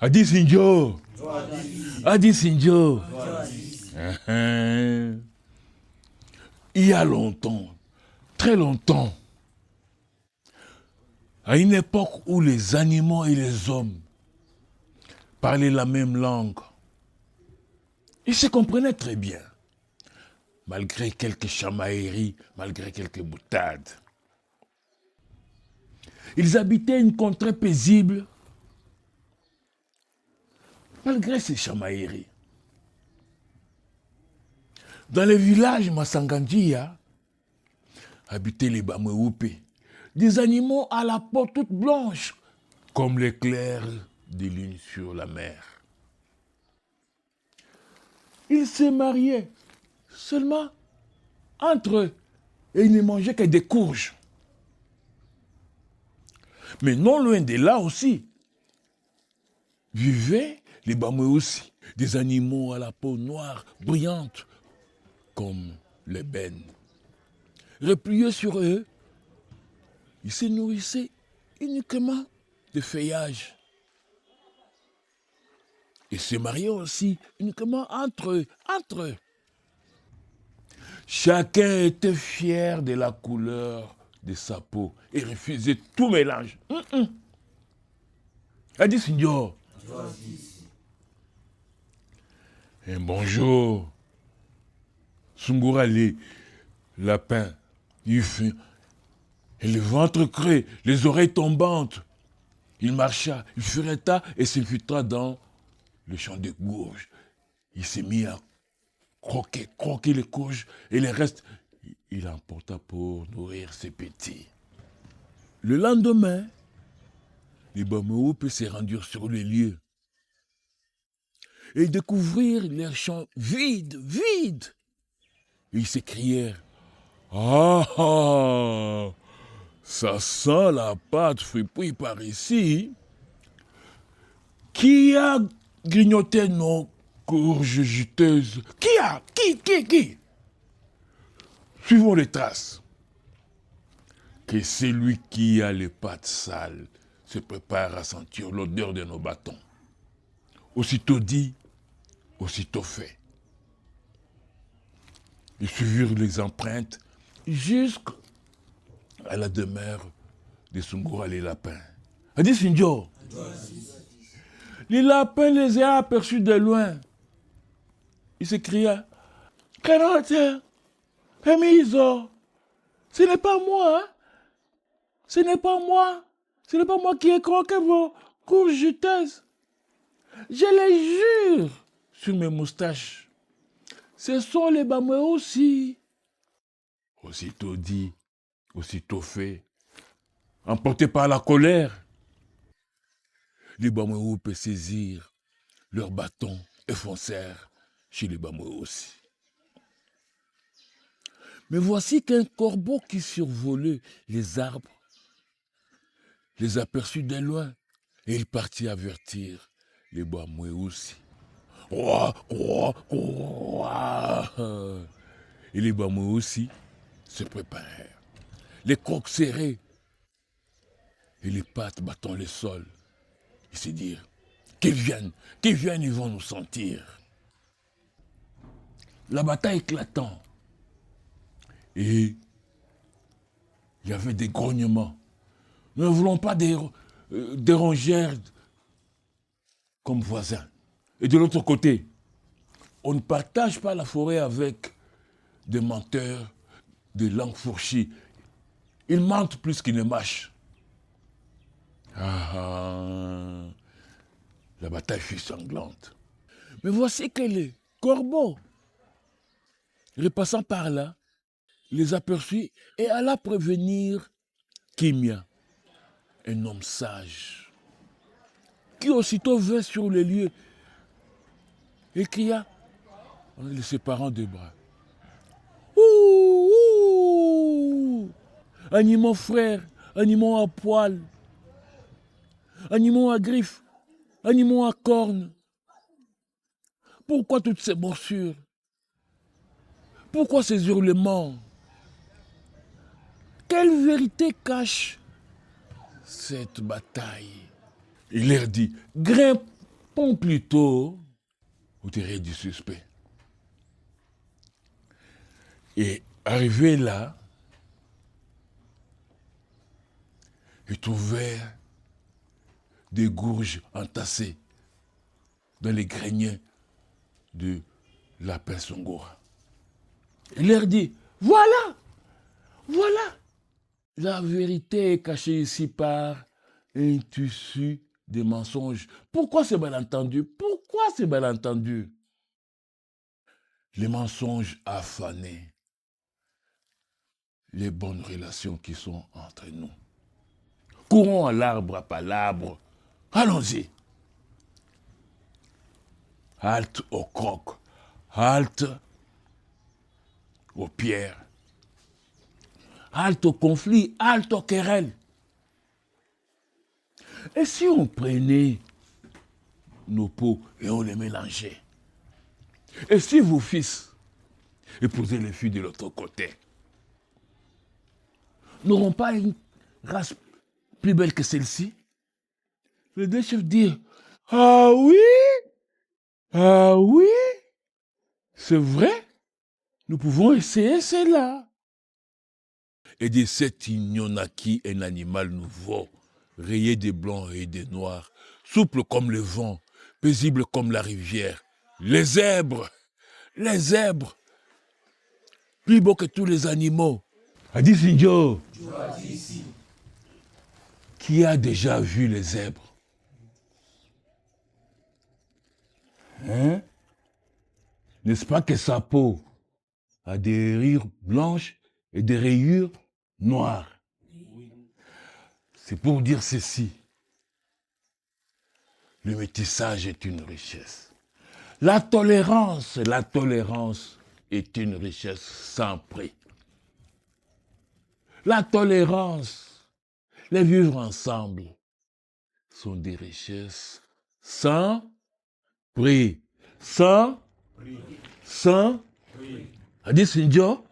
Adi Sinjo. Adi Sinjo. Il y a longtemps, très longtemps, à une époque où les animaux et les hommes parlaient la même langue, ils se comprenaient très bien, malgré quelques chamailleries, malgré quelques boutades. Ils habitaient une contrée paisible, malgré ces chamailleries. Dans les villages Massangandia, habitaient les Bamewupe, des animaux à la peau toute blanche, comme l'éclair des lunes sur la mer. Ils se mariaient seulement entre eux et ils ne mangeaient que des courges. Mais non loin de là aussi, vivaient les Bamewusi, des animaux à la peau noire, brillante, comme l'ébène. Repliés sur eux, ils se nourrissaient uniquement de feuillage. Et se mariaient aussi uniquement entre eux. Chacun était fier de la couleur de sa peau et refusait tout mélange. Adi Sinjo. Un bonjour. Sungura les lapins, il fut, et le ventre creux, les oreilles tombantes. Il marcha, il fureta et s'infiltra dans le champ de courges. Il s'est mis à croquer les courges et les restes, il emporta pour nourrir ses petits. Le lendemain, les Bamewupe se rendirent sur les lieux et découvrirent leurs champs vides. Et ils s'écrièrent: ah ah, ça sent la pâte fripouille par ici. Qui a grignoté nos courges juteuses? Qui? Suivons les traces. Que celui qui a les pattes sales se prépare à sentir l'odeur de nos bâtons. Aussitôt dit, aussitôt fait. Ils suivirent les empreintes jusqu'à la demeure de Sungura les lapins. Adi Sinjo. Les lapins les ayant aperçus de loin. Il s'écria: Carotte, Pemiso, ce n'est pas moi, hein? Ce n'est pas moi qui ai croqué vos courges juteuses. Je les jure sur mes moustaches. Ce sont les Bamewusi. Aussitôt dit, aussitôt fait. Emportés par la colère, les Bamewupe saisirent leurs bâtons et foncèrent chez les Bamewusi. Mais voici qu'un corbeau qui survolait les arbres les aperçut de loin et il partit avertir les Bamewusi. Roi. Et les Bamewusi se préparèrent, les crocs serrés et les pattes battant le sol. Ils se dirent: qu'ils viennent, ils vont nous sentir. La bataille éclatant. Et il y avait des grognements. Nous ne voulons pas des rongères comme voisins. Et de l'autre côté, on ne partage pas la forêt avec des menteurs, des langues fourchies. Ils mentent plus qu'ils ne mâchent. La bataille fut sanglante. Mais voici que les corbeaux, repassant par là, les aperçut et alla prévenir Kimia, un homme sage, qui aussitôt vint sur les lieux et cria en les séparant des bras: ouh, animaux frères, animaux à poils, animaux à griffes, animaux à cornes, pourquoi toutes ces morsures? Pourquoi ces hurlements? Quelle vérité cache cette bataille? Il leur dit: Bon, plutôt, vous direz du suspect. Et arrivé là, ils trouvèrent des gourges entassées dans les greniers de lapin Songora. Il leur dit, voilà, voilà, la vérité est cachée ici par un tissu de mensonges. Pourquoi ce malentendu? Pourquoi ce malentendu? Les mensonges affanés, les bonnes relations qui sont entre nous. Courons à l'arbre à palabre. Allons-y. Halte aux crocs. Halte aux pierres. Halte au conflit. Halte aux querelles. Et si on prenait nos peaux et on les mélangeait? Et si vos fils épousaient les filles de l'autre côté? N'auront pas une race plus belle que celle-ci? Les deux chefs dirent, ah oui, ah oui, c'est vrai, nous pouvons essayer cela. Et de cet il n'y en a qui un animal nouveau, rayé de blanc et de noir, souple comme le vent, paisible comme la rivière. Les zèbres, plus beaux que tous les animaux. Adi Sinjo, qui a déjà vu les zèbres? Hein? N'est-ce pas que sa peau a des rayures blanches et des rayures noires? C'est pour dire ceci. Le métissage est une richesse. La tolérance est une richesse sans prix. La tolérance, les vivre ensemble sont des richesses sans prix. Sans prix. Adi Sinjo?